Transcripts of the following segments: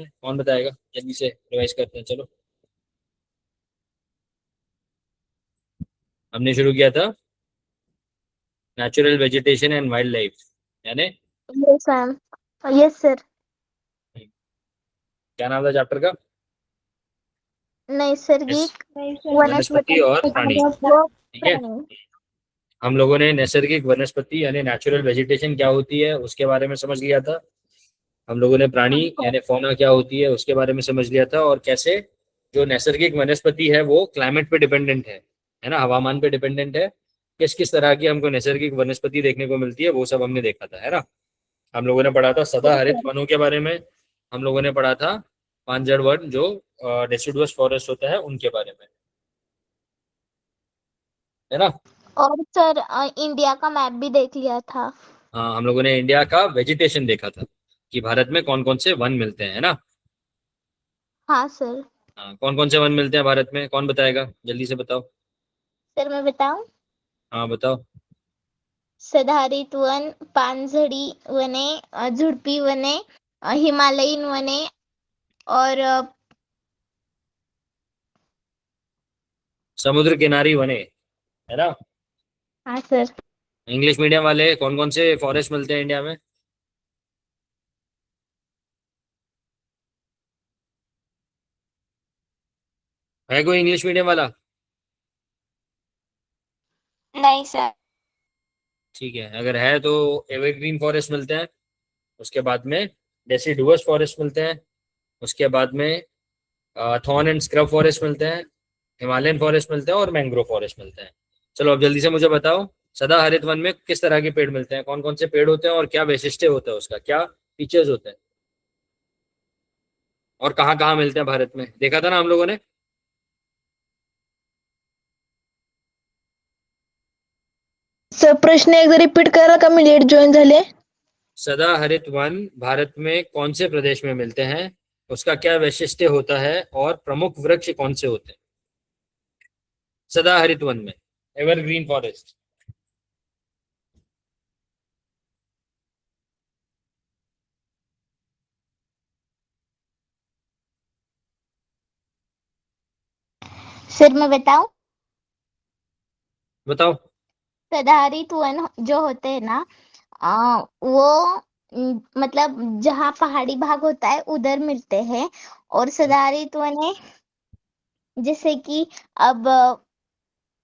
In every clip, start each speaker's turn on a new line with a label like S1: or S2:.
S1: कौन बताएगा? जल्दी से रिवाइज करते हैं, चलो। हमने शुरू किया था natural vegetation and wild life, यानी
S2: यस मैम। Yes sir.
S1: क्या नाम था चैप्टर का? Yes,
S2: नैसर्गिक
S1: वनस्पति
S2: वनस्पति
S1: और प्राणी।
S2: व
S1: ठीक है,
S2: प्राणी।
S1: हम लोगों ने नैसर्गिक वनस्पति यानी नेचुरल वेजिटेशन क्या होती है उसके बारे में समझ लिया था। हम लोगों ने प्राणी यानी फौना क्या होती है उसके बारे में समझ लिया था, और कैसे जो नैसर्गिक वनस्पति है वो क्लाइमेट पे डिपेंडेंट है ना, हवामान पे डिपेंडेंट है। किस किस तरह की हमको नैसर्गिक वनस्पति देखने को मिलती है वो सब हमने देखा था, है ना। हम लोगों ने पढ़ा था सदाहरित वनों के बारे में। हम लोगों ने पढ़ा था पांजड़ वन जो डेसिडुअस फॉरेस्ट होता है उनके बारे में, है ना।
S2: और सर इंडिया का मैप भी देख लिया था।
S1: हाँ, हम लोगों ने इंडिया का वेजिटेशन देखा था कि भारत में कौन कौन से वन मिलते हैं, है ना।
S2: हाँ सर।
S1: हाँ, कौन कौन से वन मिलते हैं भारत में, कौन बताएगा? जल्दी से बताओ।
S2: सर मैं बताऊं।
S1: हाँ बताओ।
S2: सदाहरित वन, पानझड़ी वने, झुडपी वने, हिमालयीन वने और
S1: समुद्र किनारी वने, है ना।
S2: हाँ सर।
S1: इंग्लिश मीडियम वाले कौन कौन से फॉरेस्ट मिलते हैं इंडिया में? है कोई इंग्लिश मीडियम वाला?
S2: नहीं सर।
S1: ठीक है, अगर है तो एवरग्रीन फॉरेस्ट मिलते हैं। उसके बाद में डेसिडुअस फॉरेस्ट मिलते हैं। उसके बाद में थॉर्न एंड स्क्रब फॉरेस्ट मिलते हैं। हिमालयन फॉरेस्ट मिलते हैं और मैंग्रोव फॉरेस्ट मिलते हैं। चलो अब जल्दी से मुझे बताओ, सदा हरित वन में किस तरह के पेड़ मिलते हैं, कौन कौन से पेड़ होते हैं और क्या वैशिष्ट्य होता है, उसका क्या फीचर्स होते हैं, और कहाँ कहाँ मिलते हैं भारत में, देखा था ना हम लोगों ने।
S3: सर प्रश्न एकदा रिपीट करा का, मी लेट जॉईन झाले.
S1: सदा हरित वन भारत में कौन से प्रदेश में मिलते हैं, उसका क्या वैशिष्ट्य होता है, और प्रमुख वृक्ष कौन से होते हैं सदा हरित वन में, एवरग्रीन फॉरेस्ट।
S2: सर मैं बताऊं।
S1: बताओ।
S2: सदाहरित वन जो होते हैं ना, वो मतलब जहाँ पहाड़ी भाग होता है उधर मिलते हैं। और सदाहरित वने जैसे कि अब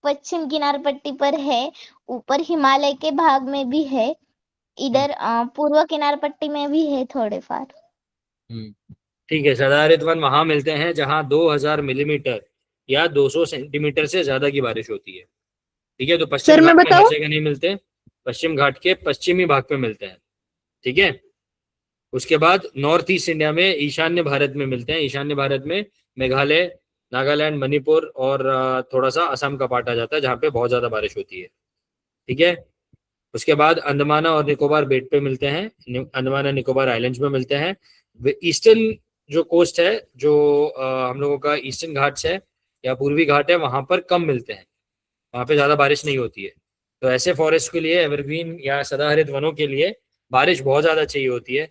S2: पश्चिम किनार पट्टी पर है, ऊपर हिमालय के भाग में भी है,
S1: हम्म
S2: इधर पूर्व किनार पट्टी में भी है थोड़े फार।
S1: ठीक है, सदा हरित वन वहां मिलते हैं जहां 2000 मिलीमीटर या 200 सेंटीमीटर से ज्यादा की बारिश होती है। ठीक है, तो पश्चिम
S3: सर मैं
S1: घाट में हर
S3: बताऊं.
S1: जगह नहीं मिलते। पश्चिम घाट के पश्चिमी भाग पे मिलते हैं। ठीक है, उसके बाद नॉर्थ ईस्ट इंडिया में ईशान्य भारत में मिलते हैं। ईशान्य भारत में मेघालय, नागालैंड, मणिपुर और थोड़ा सा असम का पार्ट आ जाता है जहाँ पे बहुत ज्यादा बारिश होती है। ठीक है, उसके बाद अंडमान और निकोबार बेट पे मिलते हैं, अंडमान और निकोबार आइलैंड्स में मिलते हैं। ईस्टर्न जो कोस्ट है, जो हम लोगों का ईस्टर्न घाट्स है या पूर्वी घाट है, वहां पर कम मिलते हैं, वहां पे ज्यादा बारिश नहीं होती है। तो ऐसे फॉरेस्ट के लिए, एवरग्रीन या सदाहरित वनों के लिए बारिश बहुत ज्यादा चाहिए होती है।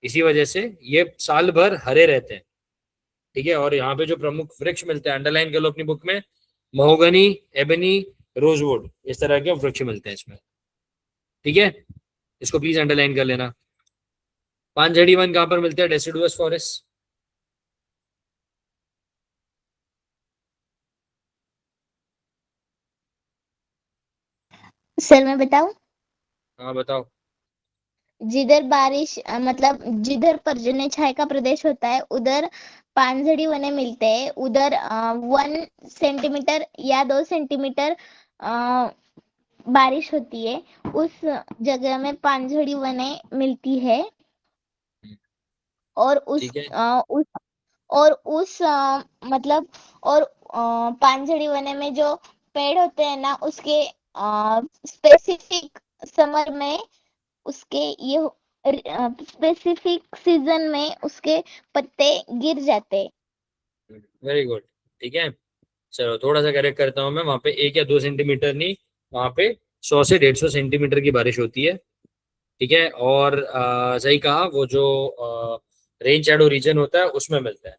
S1: इसी वजह से ये साल भर हरे रहते हैं। ठीक है, और यहाँ पे जो प्रमुख वृक्ष मिलते हैं, अंडरलाइन कर लो अपनी बुक में, महोगनी, एबनी, रोजवुड, इस तरह के वृक्ष मिलते हैं इसमें। ठीक है, इसको प्लीज अंडरलाइन कर लेना। पांचजड़ी वन कहाँ पर मिलते हैं, डेसिडुअस फॉरेस्ट।
S2: सर मैं बताऊं।
S1: हाँ बताओ।
S2: जिधर बारिश मतलब जिधर पर्जन्य छाया का प्रदेश होता है उधर पानझड़ी वने मिलते हैं। उधर 1 सेंटीमीटर या 2 सेंटीमीटर बारिश होती है, उस जगह में पानझड़ी वने मिलती है। और
S1: ठीक है।
S2: उस और उस मतलब और पानझड़ी वने में जो पेड़ होते हैं ना, उसके स्पेसिफिक समर में उसके ये स्पेसिफिक सीजन में उसके पत्ते गिर जाते।
S1: Very good. ठीक है, चलो थोड़ा सा करेक्ट करता हूँ मैं, वहां पे 1 या 2 सेंटीमीटर नहीं, वहां पे 100 से 150 सेंटीमीटर की बारिश होती है। ठीक है, और सही कहा, वो जो रेन शैडो रीजन होता है उसमें मिलता है।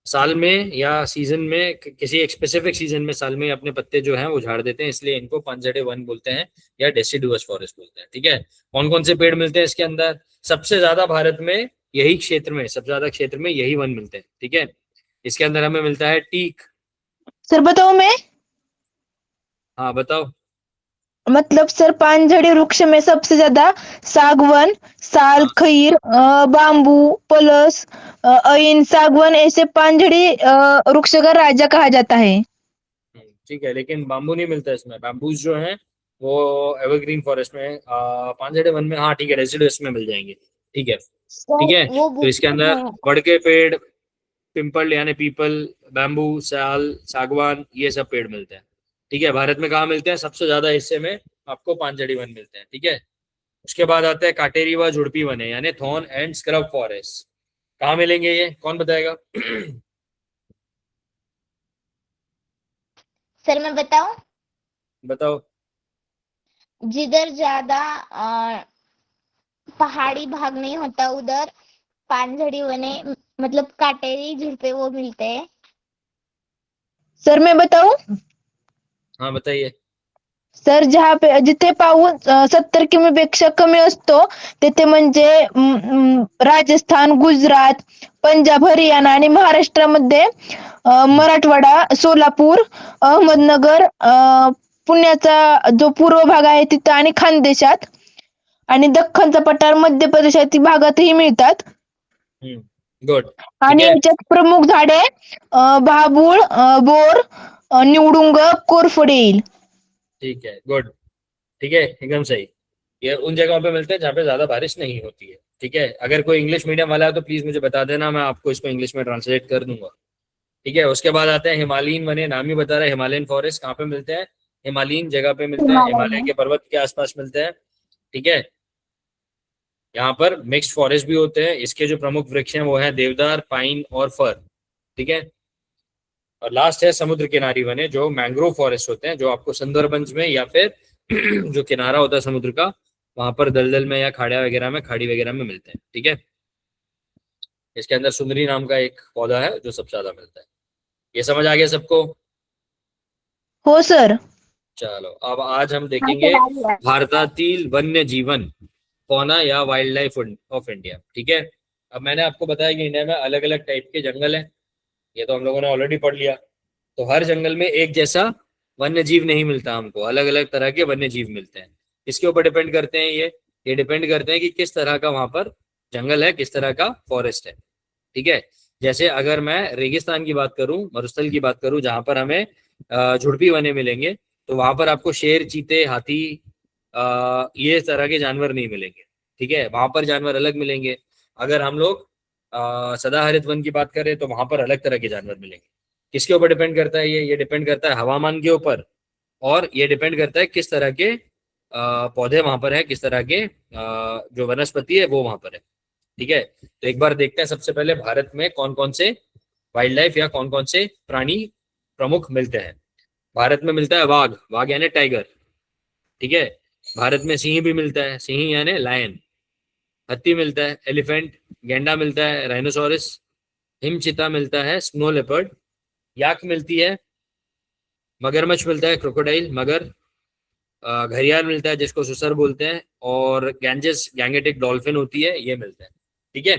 S1: साल में या सीजन में किसी एक स्पेसिफिक सीजन में साल में अपने पत्ते जो हैं वो झाड़ देते हैं, इसलिए इनको पांजड़े वन बोलते हैं या डेसिडुअस फॉरेस्ट बोलते हैं। ठीक है, कौन कौन से पेड़ मिलते हैं इसके अंदर? सबसे ज्यादा भारत में यही क्षेत्र में, सबसे ज्यादा क्षेत्र में यही वन मिलते हैं। ठीक है, इसके अंदर हमें मिलता है टीक।
S3: सर बताओ मैं।
S1: हाँ बताओ।
S3: मतलब सर पानझड़ी वृक्ष में सबसे ज्यादा सागवन, साल,
S1: हाँ
S3: खैर, बाम्बू, पलस, ऐन, सागवन ऐसे पानझड़ी वृक्ष का राजा कहा जाता है।
S1: ठीक है, लेकिन बाम्बू नहीं मिलता इसमें। बाम्बूज जो है वो एवरग्रीन फॉरेस्ट में, पांजड़े वन में, हाँ ठीक है, रेसिडुअस में मिल जाएंगे। ठीक है। ठीक
S2: सर
S1: है,
S2: वो
S1: तो इसके
S2: बोलते
S1: अंदर
S2: हैं।
S1: बड़ के पेड़, पिंपल यानी पीपल, बैम्बू, साल, सागवान, ये सब पेड़ मिलते हैं। ठीक है, भारत में कहाँ मिलते हैं? सबसे ज्यादा हिस्से में आपको पांजड़ी वन मिलते हैं। ठीक है, उसके बाद आता है काटेरी व झुड़पी वन है, यानी थॉर्न एंड स्क्रब फॉरेस्ट। कहाँ मिलेंगे ये, कौन बताएगा?
S2: सर मैं बताऊं?
S1: बताओ।
S2: जिधर ज्यादा पहाड़ी भाग नहीं होता उधर पानझड़ी वने, मतलब काटेरी झुड़पे वो मिलते हैं।
S3: सर मैं बताऊं?
S1: हाँ बताइए।
S3: सर जिथे पाऊस 70 किमी पेक्षा कमी असतो तिथे म्हणजे राजस्थान, गुजरात, पंजाब, हरियाणा आणि महाराष्ट्रामध्ये मराठवाडा, सोलापूर, अहमदनगर, पुण्याचा जो पूर्व भाग आहे तिथं आणि खानदेशात आणि दख्खनचा पठार मध्य प्रदेशातील भागातही मिळतात.
S1: गुड। ठीक
S3: आणि
S1: है।
S3: याच्यात प्रमुख झाडे भाबूळ, बोर, निवडुंग, कोरफड येईल.
S1: ठीक है, गुड। ठीक है, एकदम सही। ये उन जगहों पे मिलते हैं जहाँ पे ज्यादा बारिश नहीं होती है। ठीक है, अगर कोई इंग्लिश मीडियम वाला है तो प्लीज मुझे बता देना, मैं आपको इसको इंग्लिश में ट्रांसलेट कर दूंगा। ठीक है, उसके बाद आते हैं हिमालयन वने। नाम ही बता रहा है, हिमालयन फॉरेस्ट कहाँ पे मिलते हैं? हिमालयन जगह पे मिलते हैं,
S2: हिमालय
S1: हिमालय
S2: में।
S1: के पर्वत के आसपास मिलते हैं। ठीक है, यहाँ पर मिक्स्ड फॉरेस्ट भी होते हैं। इसके जो प्रमुख वृक्ष हैं वो है देवदार, पाइन और फर। ठीक है, और लास्ट है समुद्र किनारी वने, जो मैंग्रोव फॉरेस्ट होते हैं, जो आपको सुंदरबंस में या फिर जो किनारा होता है समुद्र का, वहां पर दलदल में या खाड़िया वगैरह में, खाड़ी वगैरह में मिलते हैं। ठीक है, इसके अंदर सुंदरी नाम का एक पौधा है जो सबसे ज्यादा मिलता है। ये समझ आ गया सबको?
S3: हो सर.
S1: चलो, अब आज हम
S2: हाँ
S1: देखेंगे
S2: सर, आ गया।
S1: भारतातील वन्य जीवन, फौना या वाइल्ड लाइफ ऑफ इंडिया। ठीक है, अब मैंने आपको बताया कि इंडिया में अलग अलग टाइप के जंगल हैं, ये तो हम लोगों ने ऑलरेडी पढ़ लिया। तो हर जंगल में एक जैसा वन्य जीव नहीं मिलता हमको, अलग अलग तरह के वन्य जीव मिलते हैं। इसके ऊपर डिपेंड करते हैं ये डिपेंड करते हैं कि किस तरह का वहां पर जंगल है, किस तरह का फॉरेस्ट है। ठीक है, जैसे अगर मैं रेगिस्तान की बात करूं, मरुस्थल की बात करूं, जहां पर हमें झुड़पी वने मिलेंगे, तो वहां पर आपको शेर, चीते, हाथी, ये तरह के जानवर नहीं मिलेंगे। ठीक है, वहां पर जानवर अलग मिलेंगे। अगर हम लोग सदाहरित वन की बात करें तो वहां पर अलग तरह के जानवर मिलेंगे। किसके ऊपर डिपेंड करता है ये डिपेंड करता है हवामान के ऊपर, और ये डिपेंड करता है किस तरह के पौधे वहां पर है, किस तरह के जो वनस्पति है वो वहां पर है। ठीक है, तो एक बार देखते हैं सबसे पहले भारत में कौन कौन से वाइल्ड लाइफ या कौन कौन से प्राणी प्रमुख मिलते हैं। भारत में मिलता है वाघ, वाघ यानी टाइगर। ठीक है, भारत में सिंह भी मिलता है, सिंह यानी लायन। हाथी मिलता है, एलिफेंट। गेंडा मिलता है, राइनोसोरस। हिमचीता मिलता है, स्नो लेपर्ड। याक मिलती है, मगरमच्छ मिलता है, क्रोकोडाइल, मगर। घड़ियाल मिलता है जिसको सुसर बोलते हैं, और गैंजेस गैंगेटिक डॉल्फिन होती है, ये मिलता है। ठीक है,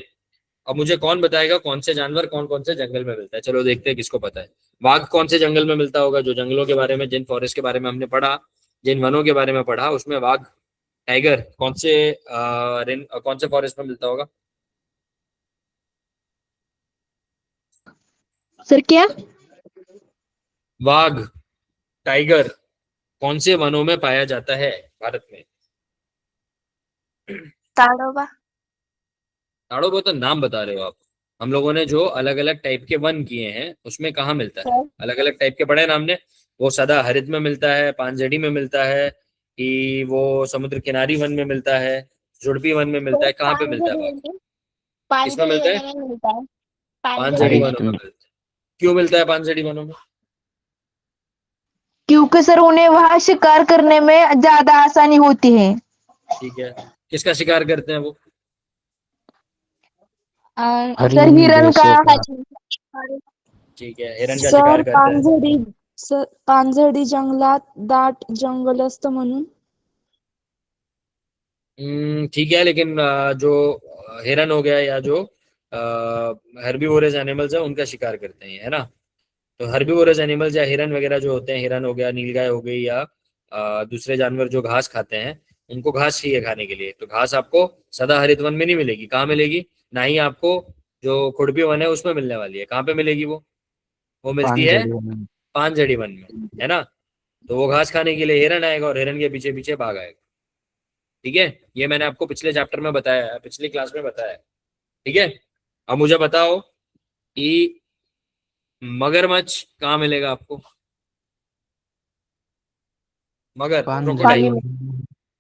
S1: अब मुझे कौन बताएगा कौन से जानवर कौन कौन से जंगल में मिलता है? चलो देखते हैं किसको पता है। वाघ कौन से जंगल में मिलता होगा? जो जंगलों के बारे में, जिन फॉरेस्ट के बारे में हमने पढ़ा, जिन वनों के बारे में पढ़ा, उसमें वाघ, टाइगर कौन से फॉरेस्ट में मिलता होगा?
S3: सर क्या?
S1: वाघ, टाइगर कौन से वनों में पाया जाता है भारत में?
S2: ताड़ोबा।
S1: ताड़ोबा तो नाम बता रहे हो आप। हम लोगों ने जो अलग अलग टाइप के वन किए हैं उसमें कहाँ मिलता है?
S2: सर
S1: अलग अलग टाइप के पढ़े ना हमने। वो सदा हरित में मिलता है, पांजड़ी में मिलता है, कि वो समुद्र किनारी वन में मिलता है, जुड़पी वन में मिलता
S2: सर
S1: है, कहाँ पे मिलता है
S2: पानझड़ी
S1: वाघ?
S2: वने,
S1: किसमें
S2: पानझड़ी
S1: मिलता
S2: वने
S1: है?
S2: में मिलता है।
S1: पांजड़ी
S2: पानझड़ी
S1: वनों में
S2: वने।
S1: मिलता है। क्यों मिलता है पांजड़ी वनों में?
S3: क्योंकि सर उन्हें वहां शिकार करने में ज्यादा आसानी होती है.
S1: ठीक है, किसका शिकार करते हैं वो?
S3: सर हिरण का
S1: ठीक है, हिरण का
S4: सर
S1: शिकार करते हैं।
S4: पानझडी जंगलात दाट जंगल असतं म्हणून.
S1: ठीक है, लेकिन जो हिरन हो गया या जो हर्बीवोरस एनिमल्स है उनका शिकार करते हैं, है ना। तो हर्बीवोरस एनिमल्स या हिरन वगैरह जो होते हैं, हिरन हो गया, नीलगाय हो गई, या दूसरे जानवर जो घास खाते हैं, उनको घास चाहिए खाने के लिए। तो घास आपको सदा हरित वन में नहीं मिलेगी। कहाँ मिलेगी? ना ही आपको जो खुरपी वन है उसमें मिलने वाली है। कहाँ पे मिलेगी वो मिलती है पानझड़ी वन में, है ना। तो वो घास खाने के लिए हिरन आएगा और हिरन के पीछे पीछे बाघ आएगा। ठीक है, ये मैंने आपको पिछले चैप्टर में बताया है, पिछली क्लास में बताया है। ठीक है, अब मुझे बताओ कि मगरमच्छ कहाँ मिलेगा आपको? मगर क्रोकोडाइल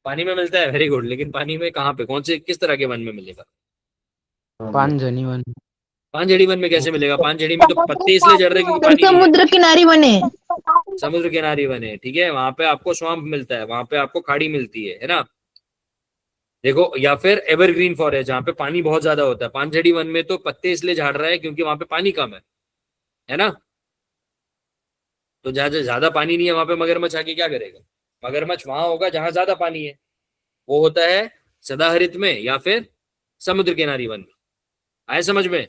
S1: पानी में मिलता है, वेरी गुड। लेकिन पानी में कहाँ पे, कौन से, किस तरह के वन में मिलेगा?
S5: पानझड़ी वन।
S1: पानझड़ी वन में कैसे मिलेगा? पानझड़ी में तो पत्ते इसलिए झड़ रहे क्योंकि
S3: सर
S1: पानी नहीं है।
S3: समुद्र किनारी बने।
S1: समुद्र किनारे वन है, ठीक है, वहां पे आपको स्वाम्प मिलता है, वहां पे आपको खाड़ी मिलती है ना। देखो, या फिर एवरग्रीन फॉरेस्ट जहाँ पे पानी बहुत ज्यादा होता है। पानझड़ी वन में तो पत्ते इसलिए झाड़ रहा है क्योंकि वहां पे पानी कम है ना। तो जहाँ ज्यादा पानी नहीं है वहां पे मगरमच्छ आके क्या करेगा? मगरमच्छ वहां होगा जहां ज्यादा पानी है। वो होता है सदाहरित में या फिर समुद्र किनारी वन में। आए समझ में?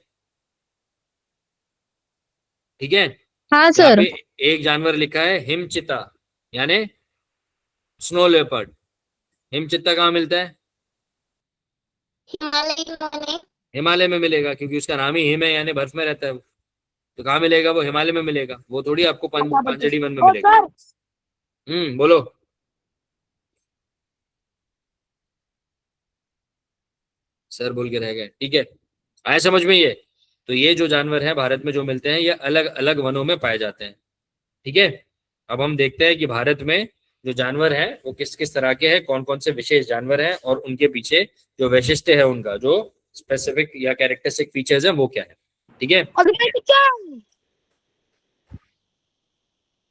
S1: ठीक है,
S3: हाँ
S1: यहाँ
S3: सर।
S1: पे एक जानवर लिखा है हिमचिता, यानी स्नो लेपर्ड। हिमचित्ता कहाँ मिलता है?
S2: हिमालय में।
S1: हिमालय में मिलेगा, क्योंकि उसका नाम ही हिम है, यानी बर्फ में रहता है वो। तो कहाँ मिलेगा? वो हिमालय में मिलेगा, वो थोड़ी आपको पांचड़ी वन में मिलेगा। बोलो। सर बोल के रह गए, ठीक है। आया समझ में ये? तो ये जो जानवर हैं भारत में जो मिलते हैं, ये अलग अलग वनों में पाए जाते हैं। ठीक है, अब हम देखते हैं कि भारत में जो जानवर हैं वो किस किस तरह के हैं, कौन कौन से विशेष जानवर हैं, और उनके पीछे जो वैशिष्ट्य है, उनका जो स्पेसिफिक या कैरेक्टरिस्टिक फीचर्स हैं वो क्या है। ठीक है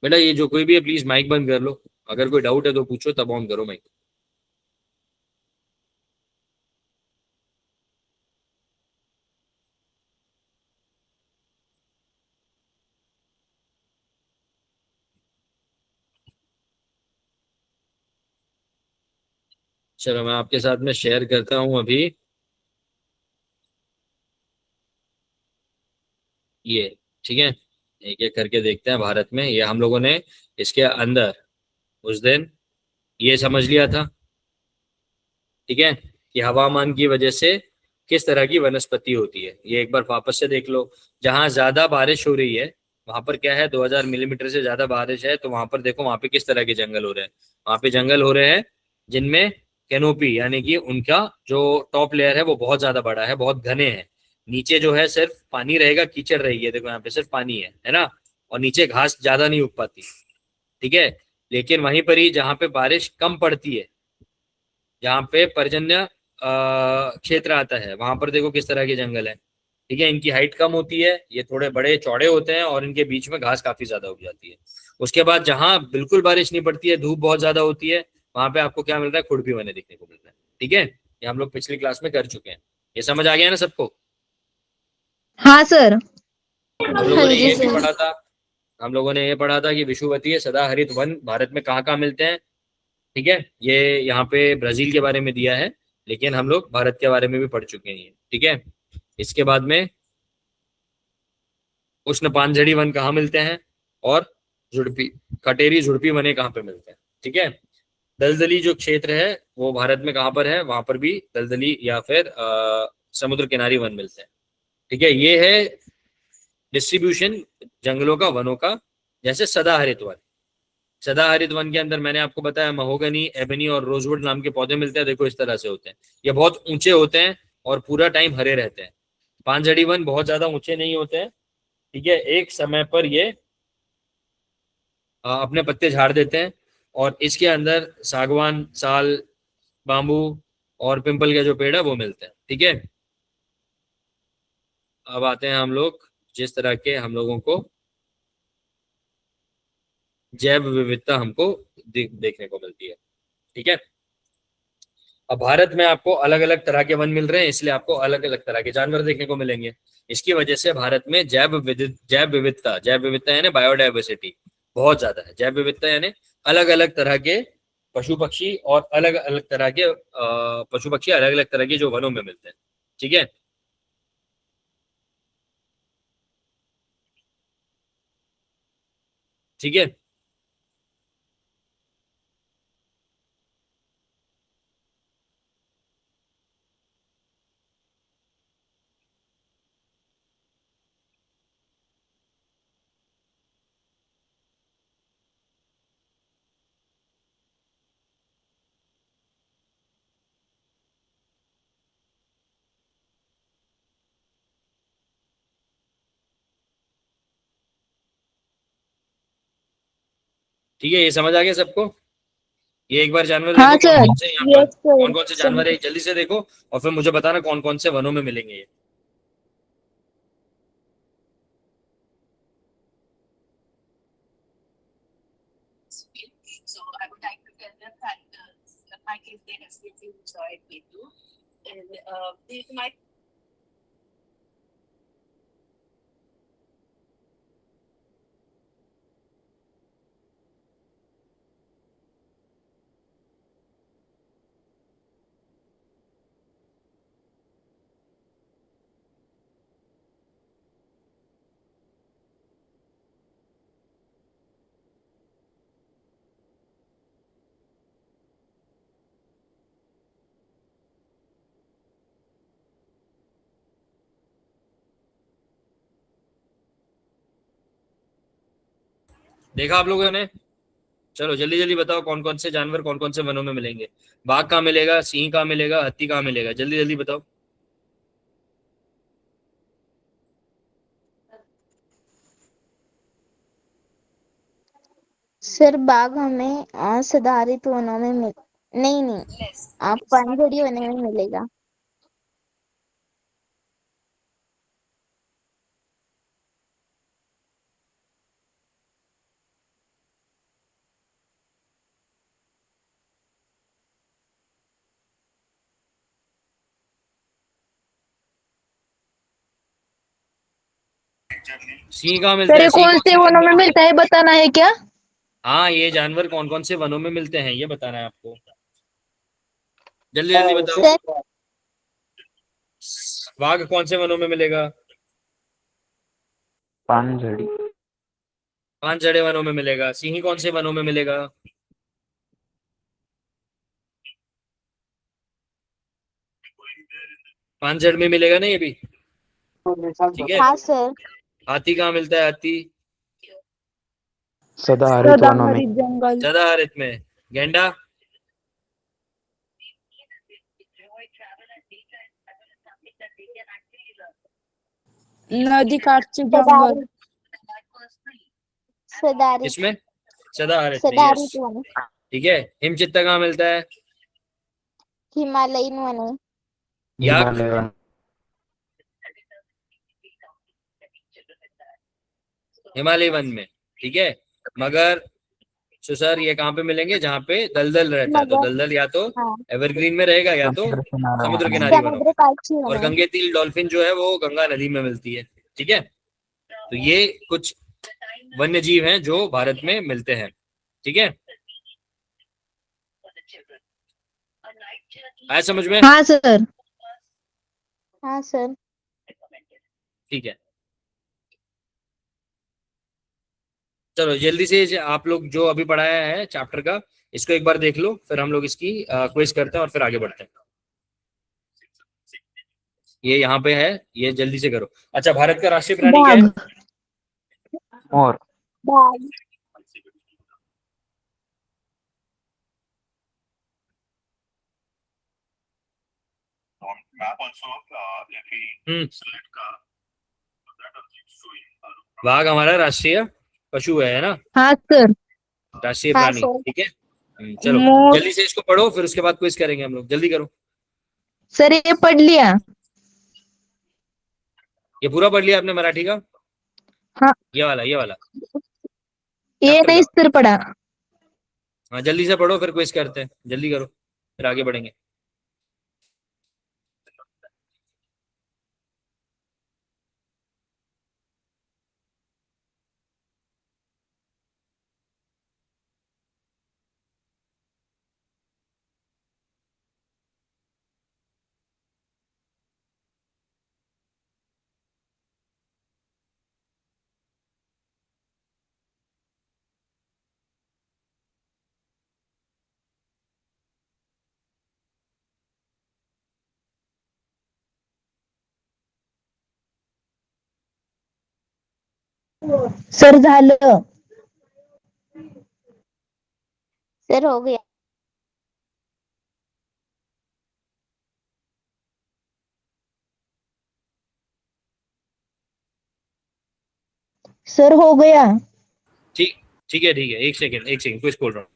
S1: बेटा, ये जो कोई भी है प्लीज माइक बंद कर लो। अगर कोई डाउट है तो पूछो, तब ऑन करो माइक। चलो, मैं आपके साथ में शेयर करता हूं अभी। ये ठीक है, एक एक करके देखते हैं। भारत में ये हम लोगों ने इसके अंदर उस दिन ये समझ लिया था, ठीक है, कि हवामान की वजह से किस तरह की वनस्पति होती है। ये एक बार वापस से देख लो। जहां ज्यादा बारिश हो रही है वहां पर क्या है, 2000 मिलीमीटर से ज्यादा बारिश है, तो वहां पर देखो वहां पे किस तरह के जंगल हो रहे हैं। वहां पे जंगल हो रहे हैं जिनमें कैनोपी, यानी कि उनका जो टॉप लेयर है वो बहुत ज्यादा बड़ा है, बहुत घने हैं। नीचे जो है सिर्फ पानी रहेगा, कीचड़ रहेगी, ये देखो यहाँ पे सिर्फ पानी है ना। और नीचे घास ज्यादा नहीं उग पाती, ठीक है। लेकिन वहीं पर ही जहाँ पे बारिश कम पड़ती है, जहाँ पे पर्जन्य क्षेत्र आता है, वहां पर देखो किस तरह के जंगल है। ठीक है, इनकी हाइट कम होती है, ये थोड़े बड़े चौड़े होते हैं, और इनके बीच में घास काफी ज्यादा उग जाती है। उसके बाद जहाँ बिल्कुल बारिश नहीं पड़ती है, धूप बहुत ज्यादा होती है, वहां पे आपको क्या मिल रहा है? खुरपी बने दिखने को मिल रहा है। ठीक है, ये हम लोग पिछली क्लास में कर चुके हैं। ये समझ आ गया ना सबको?
S3: हाँ सर।
S1: हम लोगों
S2: हाँ
S1: ने
S2: जी
S1: ये भी
S2: सर।
S1: पढ़ा था, हम लोगों ने ये पढ़ा था कि विषुवतीय सदाहरित वन भारत में कहाँ कहाँ मिलते हैं। ठीक है, ये यहाँ पे ब्राजील के बारे में दिया है, लेकिन हम लोग भारत के बारे में भी पढ़ चुके हैं ये। ठीक है, इसके बाद में उष्ण पानझड़ी वन कहाँ मिलते हैं, और झुड़पी कटेरी झुड़पी वने कहाँ पे मिलते हैं। ठीक है, दलदली जो क्षेत्र है वो भारत में कहाँ पर है, वहां पर भी दलदली या फिर समुद्र किनारी वन मिलते हैं। ठीक है, ये है डिस्ट्रीब्यूशन जंगलों का, वनों का। जैसे सदाहरित वन, सदाहरित वन के अंदर मैंने आपको बताया महोगनी, एबनी और रोजवुड नाम के पौधे मिलते हैं। देखो इस तरह से होते हैं, ये बहुत ऊंचे होते हैं और पूरा टाइम हरे रहते हैं। पानझड़ी वन बहुत ज्यादा ऊंचे नहीं होते हैं, ठीक है, एक समय पर ये अपने पत्ते झाड़ देते हैं, और इसके अंदर सागवान, साल, बाम्बू और पिंपल के जो पेड़ है वो मिलते हैं। ठीक है, अब आते हैं हम लोग जिस तरह के हम लोगों को जैव विविधता हमको देखने को मिलती है। ठीक है, अब भारत में आपको अलग अलग तरह के वन मिल रहे हैं, इसलिए आपको अलग अलग तरह के जानवर देखने को मिलेंगे। इसकी वजह से भारत में जैव विविधता यानी बायोडाइवर्सिटी बहुत ज्यादा है। जैव विविधता यानी अलग अलग तरह के पशु पक्षी और अलग अलग तरह के पशु पक्षी अलग अलग तरह के जो वनों में मिलते हैं। ठीक है, ठीक है। ठीक है, ये समझ आ गया सबको? ये एक बार जानवर
S3: हाँ
S1: देखो कौन
S3: सर।
S1: कौन से यहाँ पर
S4: यस सर,
S1: कौन कौन से जानवर है, जल्दी से देखो और फिर मुझे बताना कौन कौन से वनों में मिलेंगे ये।
S6: So I would like to tell them that I guess they definitely enjoy it with you. And they might.
S1: देखा आप लोगों ने? चलो जल्दी जल्दी बताओ कौन कौन से जानवर कौन कौन से वनों में मिलेंगे। बाघ कहाँ मिलेगा, सिंह कहाँ मिलेगा, हाथी कहाँ मिलेगा, जल्दी जल्दी बताओ।
S2: सर बाघ हमें सदाहरित वनों में मिल नहीं नहीं आप पानझड़ी वनों में मिलेगा।
S1: सिंह कहाँ मिलता
S3: सर
S1: है,
S3: ये
S1: सिंह
S3: कौन
S1: कौन
S3: से
S1: से वन
S3: वनों
S1: में
S3: में
S1: मिलता
S3: मिलता है बताना है क्या?
S1: है? हाँ, ये जानवर कौन कौन से वनों में मिलते हैं ये बताना है आपको। जल्दी जल्दी बताओ।
S2: सर
S1: बाघ कौन से वनों में मिलेगा?
S5: पानझड़ी।
S1: पांचजड़े वनों में मिलेगा। सिंह कौन से वनों में मिलेगा? पांचजड़ में मिलेगा ना ये भी। ठीक है।
S2: हाँ सर।
S1: हाथी कहाँ मिलता है, हाथी?
S5: सदाहरित वनों में।
S4: सदाहरित जंगल,
S1: सदाहरित में। गेंडा?
S4: नदी काठचे जंगल,
S2: सदाहरित सदाहरित
S1: किसमें? सदाहरित में, यस।
S2: सदाहरित वन
S1: ठीक है। हिमचित्ता कहाँ मिलता है?
S2: हिमालयन वने
S1: याक?
S5: हिमालय वन।
S1: हिमालय वन में। ठीक है। मगर तो सर ये कहाँ पे मिलेंगे, जहाँ पे दलदल रहता है। तो
S2: मगर
S1: दलदल या तो
S2: हाँ
S1: एवरग्रीन में रहेगा या तो
S5: समुद्र किनारा
S1: समुद्र
S5: वनों में।
S1: किनारी वनों में।
S2: समुद्र काक्षी
S1: और
S2: वने
S1: गंगेतिल डॉल्फिन जो है वो गंगा नदी में मिलती है। ठीक है। तो ये कुछ वन्य जीव हैं जो भारत में मिलते हैं। ठीक है, आया समझ में?
S3: हाँ सर।
S2: हाँ सर।
S1: ठीक है, चलो जल्दी से आप लोग जो अभी पढ़ाया है चैप्टर का इसको एक बार देख लो, फिर हम लोग इसकी क्विज करते हैं और फिर आगे बढ़ते हैं। ये यहाँ पे है, ये जल्दी से करो। अच्छा, भारत का राष्ट्रीय प्राणी क्या
S3: बाघ।
S1: है?
S5: मोर।
S2: बाघ
S1: बाघ हमारा राष्ट्रीय पशु है ना,
S3: हाँ सर।
S1: राष्ट्रीय
S2: हाँ
S1: प्राणी।
S2: सर।
S1: ठीक है। चलो
S3: मोर।
S1: जल्दी से इसको पढ़ो, फिर उसके बाद क्विज करेंगे हम लोग। जल्दी करो।
S3: सर ये पढ़ लिया।
S1: ये पूरा पढ़ लिया आपने मराठी का?
S3: हाँ।
S1: ये वाला
S3: ये
S1: चैप्टर
S3: नहीं
S1: का?
S3: सर पढ़ा।
S1: हाँ जल्दी से पढ़ो, फिर क्विज करते हैं। जल्दी करो, फिर आगे बढ़ेंगे।
S3: सर झालं.
S2: सर हो गया.
S3: सर हो गया.
S1: ठीक ठीक है, एक सेकंड कुछ बोल रहा हूँ.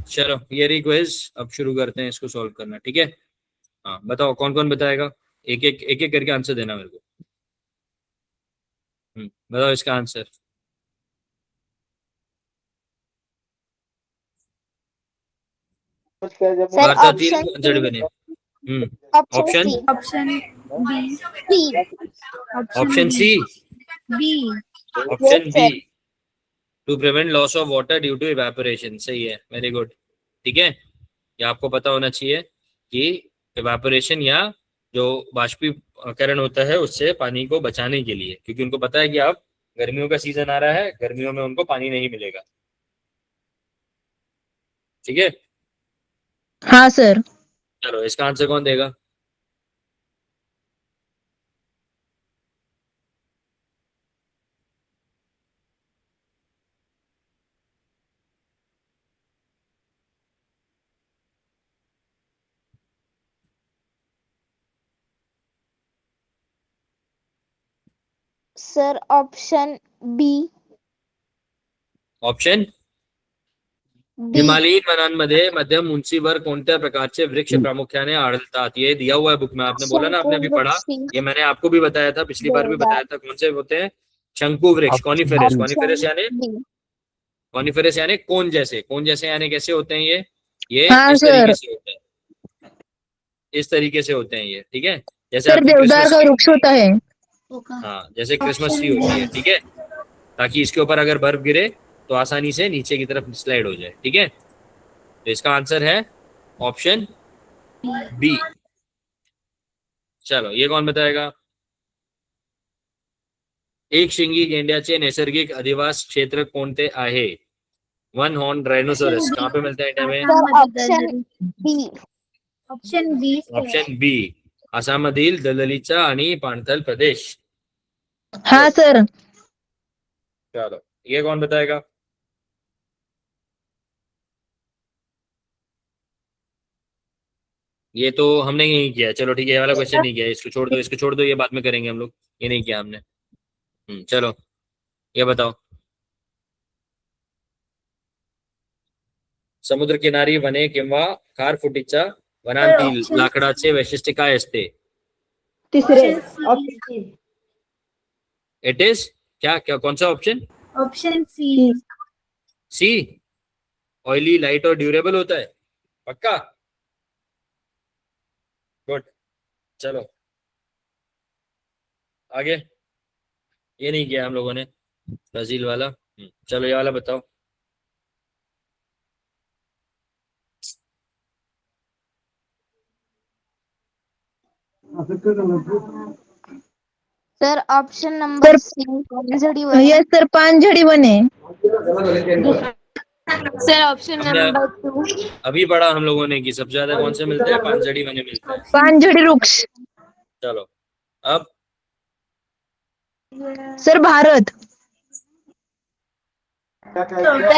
S1: चलो ये रही क्विज. अब शुरू करते हैं इसको सॉल्व करना. ठीक है. हाँ बताओ कौन कौन बताएगा. एक एक करके आंसर देना मेरे को. बताओ इसका आंसर.
S2: सर
S1: भारतातील
S2: ऑप्शन
S1: जड़ी
S2: सी.
S1: बने. Hmm.
S2: Option
S1: option
S2: C.
S4: Option B.
S2: C.
S1: Option C.
S4: B.
S1: Option
S2: Yes,
S1: B.
S2: sir.
S1: To prevent loss of water due to evaporation. सही है. Very good. ठीक है. ये आपको पता होना चाहिए कि इवेपोरेशन या जो बाष्पीकरण होता है उससे पानी को बचाने के लिए, क्योंकि उनको पता है कि अब गर्मियों का सीजन आ रहा है, गर्मियों में उनको पानी नहीं मिलेगा. ठीक है.
S3: हाँ सर.
S1: चलो इसका आंसर कौन देगा.
S2: Sir option B.
S1: Option
S2: B.
S1: हिमालयीन वनांमध्ये मध्यम उंचीवर कोणत्या प्रकारचे वृक्ष प्रामुख्याने आढळतात. ये दिया हुआ है बुक में. आपने बोला ना, आपने
S2: शंकु
S1: अभी पढ़ा.
S2: वृक्ष.
S1: ये मैंने आपको भी बताया था, पिछली बार भी
S2: देवदार.
S1: बताया था. कौन से होते हैं. शंकु वृक्ष. कॉनिफेरस.
S2: Option B.
S1: कॉनिफेरस यानी कोन जैसे यानी कैसे होते हैं ये
S3: हाँ
S1: इस
S3: सर.
S1: तरीके से होते हैं. इस तरीके से होते हैं ये. ठीक है. जैसे
S3: सर
S1: आपकी
S3: देवदार
S1: क्रिसमस
S3: का
S1: ट्री
S3: वृक्ष
S1: होती
S3: होता है.
S1: है. हाँ जैसे क्रिसमस ट्री होती है. ठीक है. ताकि इसके ऊपर अगर बर्फ गिरे तो आसानी से नीचे की तरफ स्लाइड हो जाए. ठीक है. तो इसका आंसर है ऑप्शन बी. चलो ये कौन बताएगा. एक शिंगी गेंड्याचे नैसर्गिक अधिवास क्षेत्र कोणते आहे. वन हॉर्न राइनोसोरस कहाँ पे मिलता है इंडिया में.
S2: Sir option B.
S4: Option B.
S1: Option B. आसाममधील दलदलीचा आणि पाणथळ प्रदेश.
S3: हाँ सर.
S1: चलो ये कौन बताएगा. ये तो हमने ही नहीं किया. चलो ठीक है, ये वाला क्वेश्चन नहीं किया. इसको छोड़ दो, ये बाद में करेंगे हम लोग. ये नहीं किया हमने. चलो ये बताओ. समुद्र किनारी वने किंवा खारफुटीच्या वनांतील लाकडाचे वैशिष्ट्य काय असते.
S3: तिसरे.
S1: इट इज क्या क्या कौन सा option.
S4: Option C.
S1: C. Oily, light और ड्यूरेबल होता है. पक्का. गुड. चलो आगे. ये नहीं किया हम लोगों ने. ब्राजील वाला. चलो ये वाला बताओ.
S2: Sir option number C. पानझडी वने.
S3: यस सर पानझडी वने.
S2: सर ऑप्शन
S1: हमने
S2: नंबर 2.
S1: अभी पढ़ा हम लोगों ने कि सबसे ज्यादा कौन से मिलते हैं. पानझड़ी वने मिलता है.
S3: पानझडी वृक्ष.
S1: चलो अब
S3: सर भारत.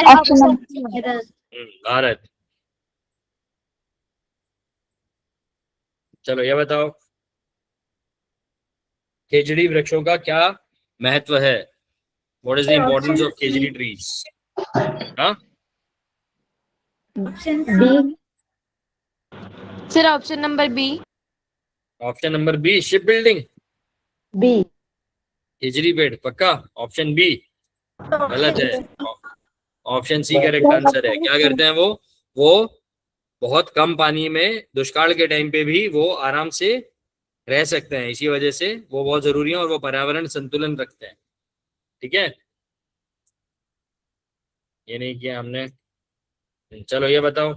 S2: ऑप्शन
S1: भारत. चलो ये बताओ, खेजड़ी वृक्षों का क्या महत्व है? What is the importance of khejri trees? हाँ,
S4: option
S3: D.
S4: C.
S3: Sir option number B.
S1: Option number B, ship building.
S3: B.
S1: खेजड़ी पेड़, पक्का? ऑप्शन बी गलत है।
S4: Option
S1: option C correct answer है। क्या करते हैं वो बहुत कम पानी में दुष्काल के टाइम पे भी वो आराम से रह सकते हैं, इसी वजह से वो बहुत जरूरी है और वो पर्यावरण संतुलन रखते हैं। ठीक है, ये नहीं किया हमने। चलो ये बताओ,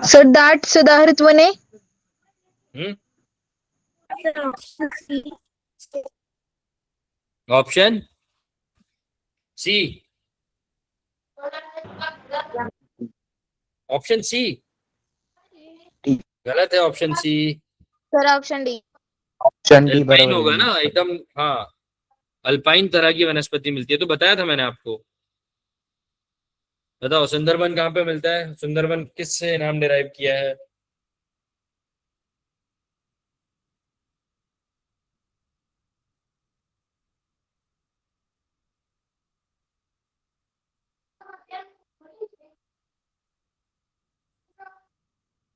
S3: सर दाट सदाहरित वने।
S1: Hmm,
S4: option C.
S1: Option C. Option C
S5: D.
S1: गलत है। Option C
S2: sir option D.
S5: Option D
S1: alpine
S5: बराबर
S1: होगा
S5: है।
S1: ना एकदम। हाँ, अल्पाइन तरह की वनस्पति मिलती है, तो बताया था मैंने आपको। बताओ सुंदरबन कहाँ पे मिलता है? सुंदरबन किस से नाम डिराइव किया है?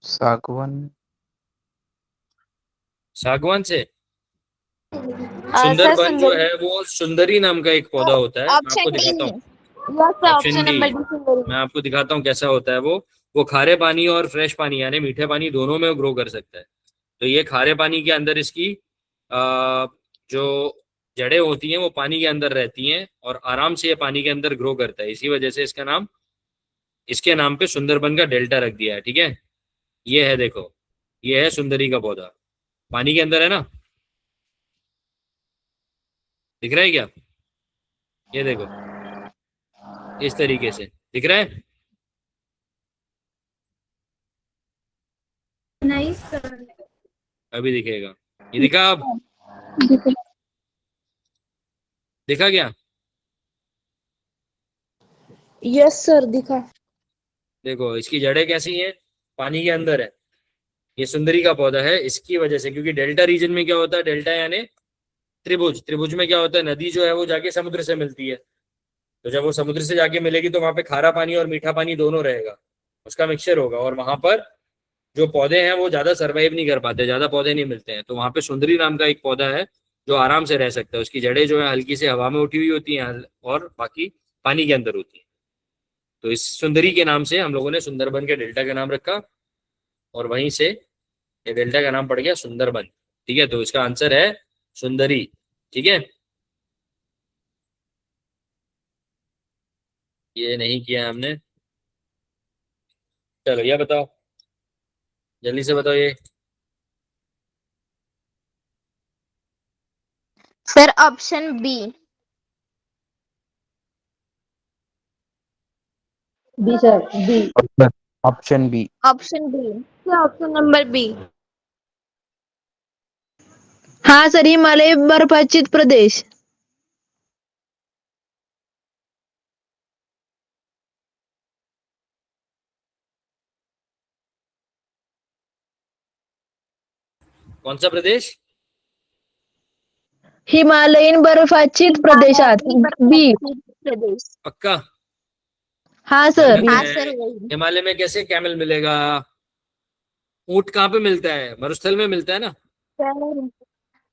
S5: सागवन।
S1: सागवान से।
S3: सर
S1: सुंदरबन जो
S3: सुंदरी।
S1: है वो सुंदरी नाम का एक पौधा होता है, मैं आपको
S2: ऑप्शन डी।
S1: दिखाता हूँ।
S3: Yes sir
S1: option
S3: option
S1: D,
S3: number D सुंदरी।
S1: मैं आपको दिखाता हूँ कैसा होता है वो खारे पानी और फ्रेश पानी यानी मीठे पानी दोनों में ग्रो कर सकता है। तो ये खारे पानी के अंदर इसकी जो जड़ें होती हैं वो पानी के अंदर रहती हैं और आराम से ये पानी के अंदर ग्रो करता है, इसी वजह से इसके नाम पे सुंदरबन का डेल्टा रख दिया है। ठीक है, ये है, देखो ये है सुंदरी का पौधा, पानी के अंदर है ना, दिख रहा है क्या? ये देखो इस तरीके से दिख रहा है।
S4: नहीं सर।
S1: अभी दिखेगा, ये दिखा अब? दिखा क्या?
S3: यस सर दिखा।
S1: देखो इसकी जड़ें कैसी हैं, पानी के अंदर है। ये सुंदरी का पौधा है इसकी वजह से, क्योंकि डेल्टा रीजन में क्या होता है, डेल्टा यानी त्रिभुज, त्रिभुज में क्या होता है, नदी जो है वो जाके समुद्र से मिलती है। तो जब वो समुद्र से जाके मिलेगी तो वहां पे खारा पानी और मीठा पानी दोनों रहेगा, उसका मिक्सचर होगा, और वहां पर जो पौधे हैं वो ज्यादा सर्वाइव नहीं कर पाते, ज्यादा पौधे नहीं मिलते हैं। तो वहां पे सुंदरी नाम का एक पौधा है जो आराम से रह सकता है, उसकी जड़ें जो है हल्की से हवा में उठी हुई होती हैं और बाकी पानी के अंदर होती है। तो इस सुंदरी के नाम से हम लोगों ने सुंदरबन के डेल्टा का नाम रखा और वहीं से ये डेल्टा का नाम पड़ गया सुंदरबन। ठीक है, तो इसका आंसर है सुंदरी। ठीक है, ये नहीं किया हमने। चलो ये बताओ, जल्दी से बताओ ये।
S2: Sir option B.
S3: B sir B.
S5: Option B.
S2: Option B.
S3: Option number B. हाँ सर हिमालय बर्फाच्छादित प्रदेश।
S1: कौन सा प्रदेश?
S3: हिमालयीन बर्फाच्छादित प्रदेशात। बी।
S2: प्रदेश।
S1: पक्का?
S3: हाँ
S1: जंगल
S3: सर।
S1: में
S2: हाँ
S1: है।
S2: सर वही।
S1: हिमालय में कैसे कैमल मिलेगा? ऊंट कहाँ पे मिलता है? मरुस्थल में मिलता है ना।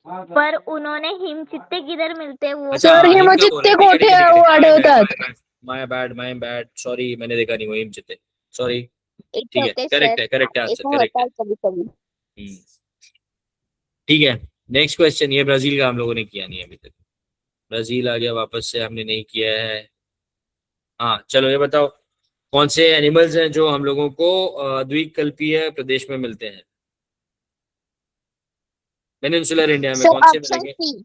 S2: पर उन्होंने हिमचित्ते किधर मिलते हैं वो।
S1: अच्छा,
S3: सर
S1: हिम का बोला,
S3: हिमचित्ते
S1: ठीक है ठीक
S3: कोठे
S1: है ठीक है ठीक है,
S3: आढळतात।
S1: माय बैड, सॉरी, मैंने देखा नहीं वो हिमचित्ते, सॉरी।
S2: इट्स
S1: ठीक है,
S2: ओके
S1: करेक्ट
S2: सर।
S1: है, करेक्ट है आंसर,
S2: ऐसा
S1: करेक्ट
S2: होता
S1: है।
S2: है कभी कभी।
S1: ठीक है, नेक्स्ट क्वेश्चन। ये ब्राजील का हम लोगों ने किया नहीं अभी तक, ब्राजील आ गया वापस से, हमने नहीं किया है। हाँ चलो ये बताओ, कौन से एनिमल्स हैं जो हम लोगों को द्वीपकल्पीय प्रदेश में मिलते हैं? पेनिनसुलर इंडिया में
S2: सर
S1: कौन से
S2: ऑप्शन
S1: मिलेंगे?
S2: सी।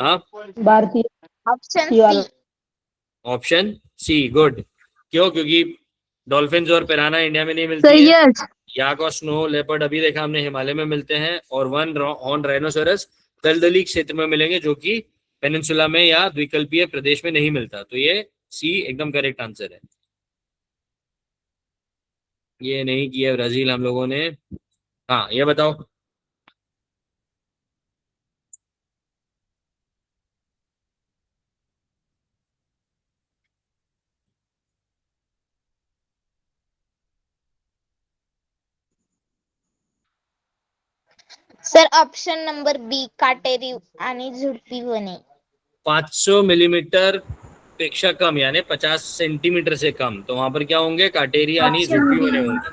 S1: हाँ,
S3: भारतीय।
S2: ऑप्शन
S3: सी वाला।
S2: सी।
S1: Option C, good. क्यों? क्योंकि डॉल्फिन और पिराना इंडिया में नहीं
S3: सर
S1: मिलती है।
S3: यस।
S1: याक और स्नो लेपर्ड अभी देखा हमने हिमालय में मिलते हैं, और वन हॉर्न राइनोसोरस दलदली क्षेत्र में मिलेंगे, जो कि पेनिनसुला में या द्वीपकल्पीय प्रदेश में नहीं मिलता। तो ये सी एकदम करेक्ट आंसर है। ये नहीं किया ब्राजील हम लोगों ने। हाँ ये बताओ।
S2: सर ऑप्शन नंबर बी काटेरी आणि झुडपी वने।
S1: 500 मिलीमीटर पेक्षा कम यानी 50 सेंटीमीटर से कम, तो वहां पर क्या होंगे? काटेरी आणि झुडपी वने होंगे।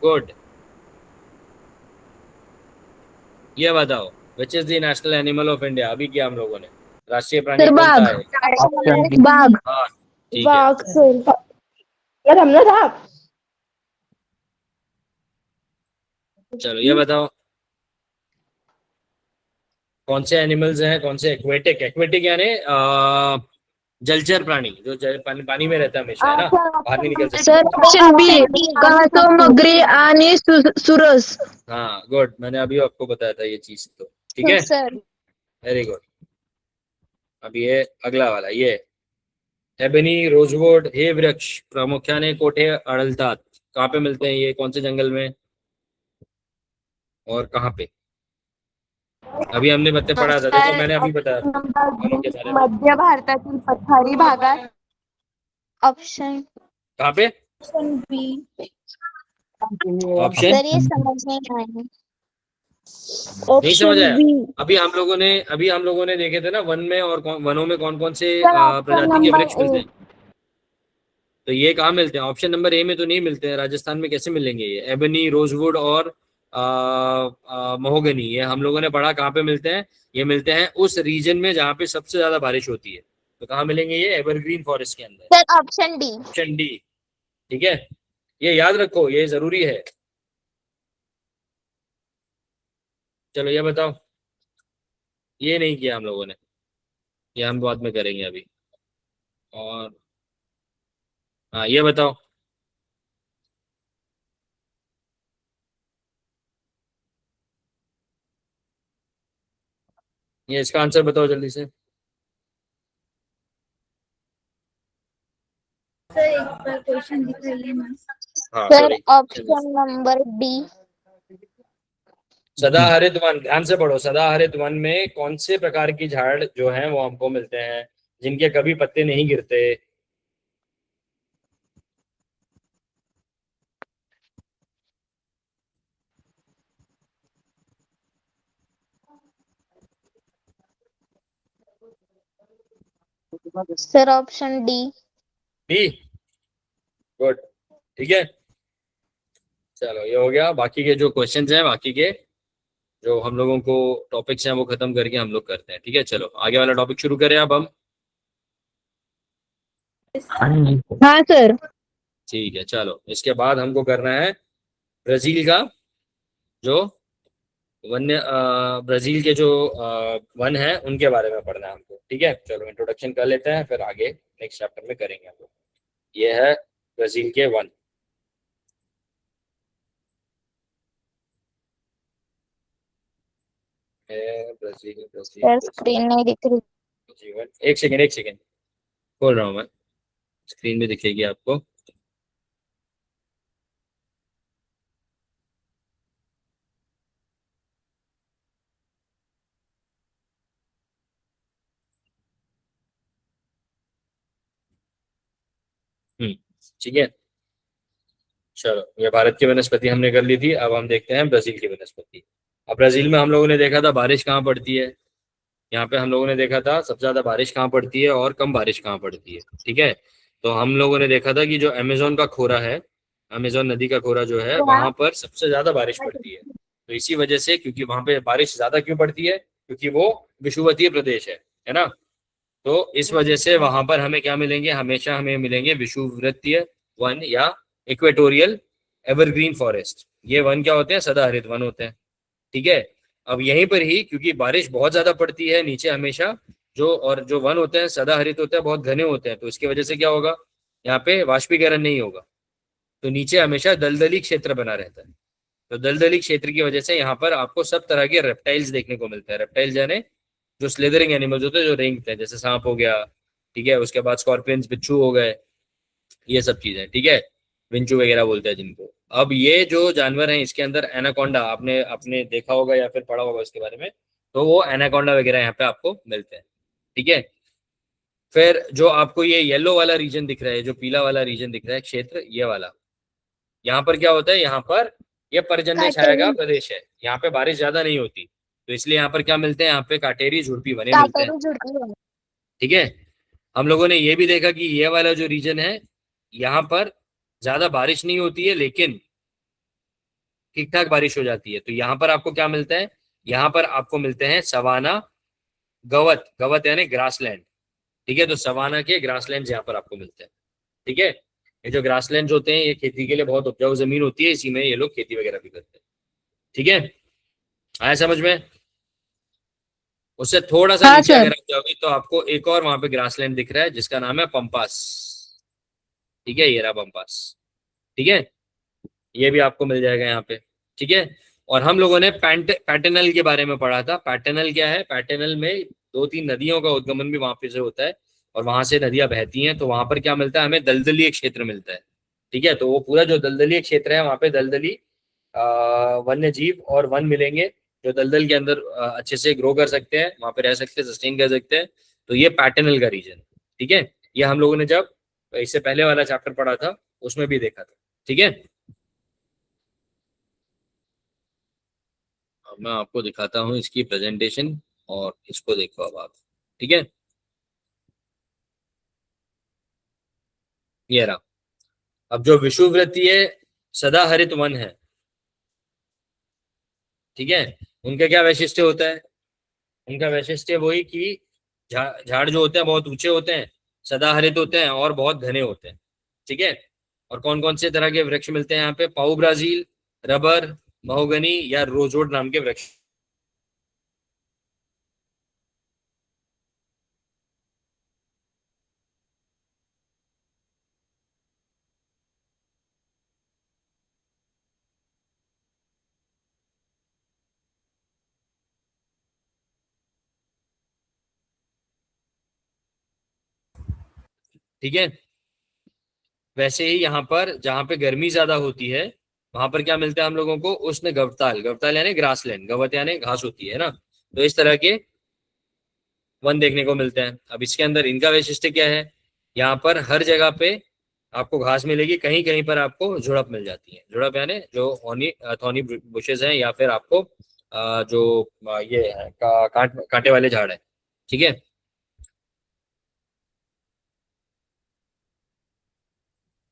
S1: गुड। ये बताओ, which is the national animal of India? अभी किया हम लोगों ने। राष्ट्रीय प्राणी
S3: सर,
S1: कौन सा
S3: बाघ।
S1: है?
S5: Option D.
S3: बाघ।
S1: हाँ ठीक है।
S3: बाघ सर। यार हमने था।
S1: चलो ये बताओ, कौन से एनिमल्स हैं, कौन से एक्वेटिक, एक्वेटिक यानी जलचर प्राणी, जो पानी में रहता है हमेशा, है ना, बाहर नहीं निकल सकता।
S3: सर ऑप्शन बी कासव, मगरी आणि सुरस।
S1: हाँ गुड, मैंने अभी आपको बताया था ये चीज, तो ठीक है,
S2: सर
S1: वेरी गुड। अब ये अगला वाला, ये एबनी, रोजवुड हे वृक्ष प्रामुख्याने कोठे आढळतात, कहाँ पे मिलते हैं ये, कौन से जंगल में और कहाँ पे? अभी हमने बत्ते पढ़ा था, देखो मैंने अभी बताया था वनों के बारे में।
S3: मध्य भारतातील पठारी भागात।
S2: ऑप्शन
S1: कहाँ पे?
S3: बी।
S1: ऑप्शन
S2: सर ये समझ नहीं आया।
S1: नहीं समझ आया?
S3: बी।
S1: अभी हम लोगों ने देखे थे ना वन में, और वनों में कौन कौन से
S3: सर, ऑप्शन
S1: प्रजाति के
S3: नंबर
S1: वृक्ष मिलते
S3: ए।
S1: हैं। तो ये कहाँ मिलते हैं? ऑप्शन नंबर ए में तो नहीं मिलते हैं, राजस्थान में कैसे मिलेंगे ये? एबनी, रोजवुड और महोगनी, ये हम लोगों ने पढ़ा कहाँ पे मिलते हैं। ये मिलते हैं उस रीजन में जहाँ पे सबसे ज्यादा बारिश होती है। तो कहाँ मिलेंगे ये? एवरग्रीन फॉरेस्ट के अंदर।
S2: Sir option D.
S1: Option D, ठीक है, ये याद रखो, ये जरूरी है। चलो ये बताओ, ये नहीं किया हम लोगों ने, ये हम बाद में करेंगे अभी। और हाँ ये बताओ, ये इसका आंसर बताओ जल्दी से।
S4: सर एक बार क्वेश्चन दिखाइए ना।
S1: हाँ
S2: sir
S1: sorry,
S2: option number D.
S1: सदाहरित वन, ध्यान से पढ़ो। सदाहरित वन में कौन से प्रकार की झाड़ जो हैं वो हमको मिलते हैं, जिनके कभी पत्ते नहीं गिरते?
S2: Sir option D.
S1: D, good, ठीक है। चलो ये हो गया, बाकी के जो क्वेश्चंस हैं, बाकी के जो हम लोगों को टॉपिक्स हैं वो खत्म करके हम लोग करते हैं, ठीक है। चलो आगे वाला टॉपिक शुरू करें अब हम।
S3: हाँ सर।
S1: ठीक है, चलो इसके बाद हमको करना है ब्राजील का जो वन्य ब्राजील के जो वन है उनके बारे में पढ़ना है हमको, ठीक है। चलो इंट्रोडक्शन कर लेते हैं, फिर आगे नेक्स्ट चैप्टर में करेंगे हम लोग। ये है ब्राजील के वन। ब्राजील
S2: सर स्क्रीन नहीं दिख रही।
S1: जीवन, एक सेकेंड खोल रहा हूँ मैं, स्क्रीन में दिखेगी आपको। ठीक है, चलो ये भारत की वनस्पति हमने कर ली थी, अब हम देखते हैं ब्राजील की वनस्पति। अब ब्राजील में हम लोगों ने देखा था बारिश कहाँ पड़ती है, यहाँ पे हम लोगों ने देखा था सबसे ज्यादा बारिश कहाँ पड़ती है और कम बारिश कहाँ पड़ती है, ठीक है। तो हम लोगों ने देखा था कि जो अमेजोन का खोरा है, अमेजोन नदी का खोरा जो है, वहां पर सबसे ज्यादा बारिश पड़ती है। तो इसी वजह से, क्योंकि वहां पे बारिश ज्यादा क्यों पड़ती है, क्योंकि वो विषुवतीय प्रदेश है ना। तो इस वजह से वहां पर हमें क्या मिलेंगे, हमेशा हमें मिलेंगे विषुवृत्तीय वन या इक्वेटोरियल एवरग्रीन फॉरेस्ट। ये वन क्या होते हैं? सदाहरित वन होते हैं, ठीक है। अब यहीं पर ही क्योंकि बारिश बहुत ज्यादा पड़ती है नीचे हमेशा, जो वन होते हैं सदाहरित होते हैं, बहुत घने होते हैं, तो इसकी वजह से क्या होगा, यहाँ पे वाष्पीकरण नहीं होगा, तो नीचे हमेशा दलदली क्षेत्र बना रहता है। तो दलदली क्षेत्र की वजह से यहाँ पर आपको सब तरह के रेप्टाइल्स देखने को मिलते हैं। रेप्टाइल्स यानी जो स्लेदरिंग एनिमल्स होते हैं, जो रेंगते हैं, जैसे सांप हो गया, ठीक है, उसके बाद स्कॉर्पियंस, बिच्छू हो गए, ये सब चीजें, ठीक है, विंचू वगैरह बोलते हैं जिनको। अब ये जो जानवर हैं इसके अंदर एनाकोंडा, आपने आपने देखा होगा या फिर पढ़ा होगा इसके बारे में, तो वो एनाकोंडा वगैरह यहाँ पे आपको मिलते हैं, ठीक है। फिर जो आपको ये येलो वाला रीजन दिख रहा है, जो पीला वाला रीजन दिख रहा है, क्षेत्र ये वाला, यहाँ पर क्या होता है, यहाँ पर ये पर्जन्य छाया का प्रदेश है, यहाँ पे बारिश ज्यादा नहीं होती, तो इसलिए यहाँ पर क्या मिलते हैं, यहाँ पे काटेरी झुड़पी बने मिलते हैं, ठीक है। हम लोगों ने ये भी देखा कि ये वाला जो रीजन है यहाँ पर ज्यादा बारिश नहीं होती है, लेकिन ठीक ठाक बारिश हो जाती है। तो यहाँ पर आपको क्या मिलता है, यहाँ पर आपको मिलते हैं सवाना, गवत, गवत यानी ग्रासलैंड, ठीक है। तो सवाना के ग्रासलैंड यहाँ पर आपको मिलते हैं, ठीक है। ये जो ग्रासलैंड होते हैं ये खेती के लिए बहुत उपजाऊ जमीन होती है, इसी में ये लोग खेती वगैरह भी करते हैं, ठीक है। आया समझ में? उससे थोड़ा सा
S3: हाँ
S1: नीचे
S3: सर।
S1: अगर आप जाओगे तो आपको एक और वहां पे ग्रासलैंड दिख रहा है जिसका नाम है पंपास, ठीक है, ये रहा पंपास, ठीक है, ये भी आपको मिल जाएगा यहाँ पे, ठीक है। और हम लोगों ने पैटर्नल के बारे में पढ़ा था। पैटर्नल क्या है, पैटर्नल में 2-3 नदियों का उद्गमन भी वहां पे से होता है और वहां से नदियां बहती हैं, तो वहां पर क्या मिलता है, हमें दलदलीय क्षेत्र मिलता है, ठीक है। तो वो पूरा जो दलदलीय क्षेत्र है वहां पे दलदली वन्य जीव और वन मिलेंगे जो दलदल के अंदर अच्छे से ग्रो कर सकते हैं, वहां पे रह सकते हैं, सस्टेन कर सकते हैं। तो ये पैटर्नल का रीजन, ठीक है। ये हम लोगों ने जब इससे पहले वाला चैप्टर पढ़ा था उसमें भी देखा था, ठीक है। अब मैं आपको दिखाता हूँ इसकी प्रेजेंटेशन और इसको देखो अब आप, ठीक है। ये रहा। अब जो विषुववृत्तीय सदाहरित वन है, ठीक है, उनका क्या वैशिष्ट्य होता है, उनका वैशिष्ट्य वही कि झाड़ जो होते हैं बहुत ऊंचे होते हैं, सदाहरित होते हैं और बहुत घने होते हैं, ठीक है। और कौन कौन से तरह के वृक्ष मिलते हैं यहाँ पे, पाउ ब्राजील, रबर, महोगनी या रोजवुड नाम के वृक्ष, ठीक है। वैसे ही यहाँ पर जहाँ पे गर्मी ज्यादा होती है वहां पर क्या मिलता है हम लोगों को, उष्ण गवताल, गवताल यानी ग्रासलैंड, गवत यानी घास होती है ना, तो इस तरह के वन देखने को मिलते हैं। अब इसके अंदर इनका वैशिष्ट्य क्या है, यहाँ पर हर जगह पे आपको घास मिलेगी, कहीं कहीं पर आपको झुड़प मिल जाती है, झुड़प यानी जो थॉर्नी बुशेस हैं या फिर आपको जो ये है कांटे वाले झाड़ है, ठीक है।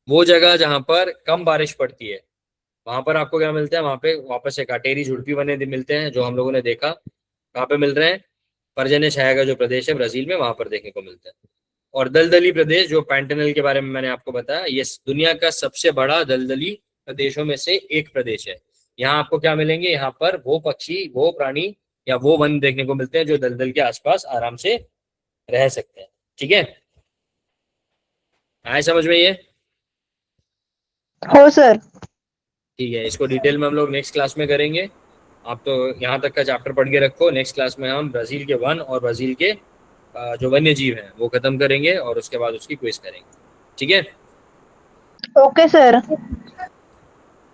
S1: वो जगह जहां पर कम बारिश पड़ती है वहां पर आपको क्या मिलता है, वहां पे वापस से काटेरी झुड़पी बने मिलते हैं, जो हम लोगों ने देखा कहाँ पे मिल रहे हैं, पर्जन्य छाया का जो प्रदेश है ब्राजील में, वहां पर देखने को मिलता है। और दलदली प्रदेश जो पैंटेनल के बारे में मैंने आपको बताया, ये दुनिया का सबसे बड़ा दलदली प्रदेशों में से एक प्रदेश है। यहाँ आपको क्या मिलेंगे, यहाँ पर वो पक्षी, वो प्राणी या वो वन देखने को मिलते हैं जो दलदल के आसपास आराम से रह सकते हैं, ठीक है। आए समझ में ये?
S3: हो सर।
S1: ठीक है, इसको डिटेल में हम लोग नेक्स्ट क्लास में करेंगे। आप तो यहाँ तक का चैप्टर पढ़ के रखो, नेक्स्ट क्लास में हम ब्राजील के वन और ब्राजील के जो वन्य जीव हैं वो खत्म करेंगे और उसके बाद उसकी क्विज करेंगे, ठीक है।
S3: Okay sir.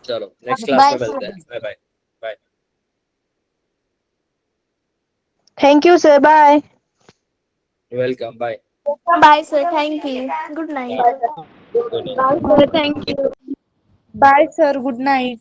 S1: चलो नेक्स्ट क्लास में
S2: बाय
S1: मिलते हैं, bye bye bye.
S3: Thank you sir, bye.
S1: Welcome, bye.
S2: Bye sir, thank you, good night.
S1: Good night.
S3: Bye sir, good night.